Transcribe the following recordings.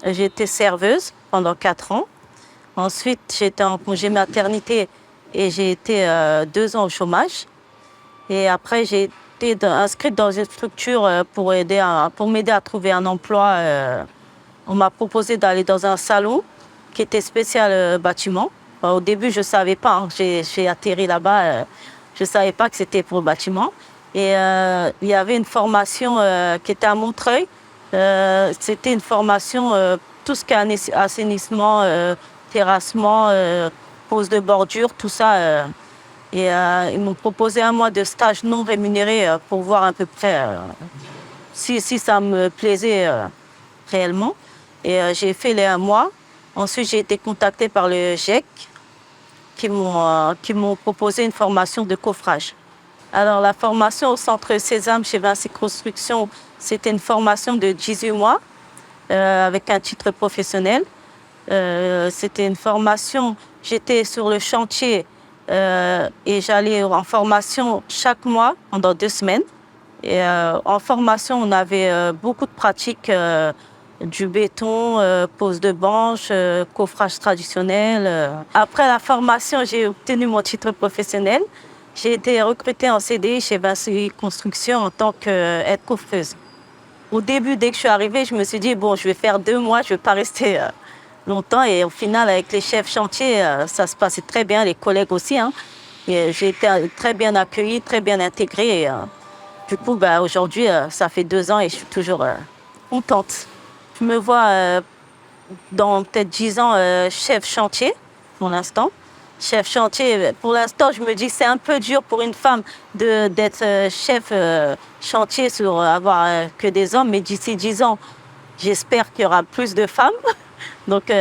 J'ai été serveuse pendant 4 ans. Ensuite, j'étais en congé maternité et j'ai été 2 ans au chômage. Et après, j'ai été inscrite dans une structure pour m'aider à trouver un emploi. On m'a proposé d'aller dans un salon qui était spécial bâtiment. Au début, je ne savais pas, hein. J'ai atterri là-bas, je ne savais pas que c'était pour le bâtiment. Et il y avait une formation qui était à Montreuil. C'était une formation, tout ce qui est assainissement, terrassement, pose de bordure, tout ça. Et ils m'ont proposé un mois de stage non rémunéré pour voir à peu près si ça me plaisait réellement. Et j'ai fait les 1 mois. Ensuite, j'ai été contactée par le GIEC qui m'ont proposé une formation de coffrage. Alors, la formation au centre Sésame chez Vinci Construction, c'était une formation de 18 mois avec un titre professionnel. C'était une formation, j'étais sur le chantier et j'allais en formation chaque mois pendant 2 semaines. Et en formation, on avait beaucoup de pratiques, du béton, pose de banche, coffrage traditionnel. Après la formation, j'ai obtenu mon titre professionnel. J'ai été recrutée en CDI chez Vinci Construction en tant qu'aide coffreuse. Au début, dès que je suis arrivée, je me suis dit, bon, je vais faire 2 mois, je ne vais pas rester longtemps. Et au final, avec les chefs chantiers, ça se passait très bien, les collègues aussi, hein. Et j'ai été très bien accueillie, très bien intégrée. Et, du coup, aujourd'hui, ça fait 2 ans et je suis toujours contente. Je me vois dans peut-être 10 ans chef chantier, pour l'instant. Chef chantier, pour l'instant, je me dis que c'est un peu dur pour une femme d'être chef chantier sur avoir que des hommes. Mais d'ici 10 ans, j'espère qu'il y aura plus de femmes. Donc,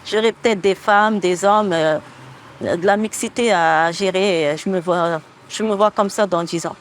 j'aurai peut-être des femmes, des hommes, de la mixité à gérer. Je me vois comme ça dans 10 ans.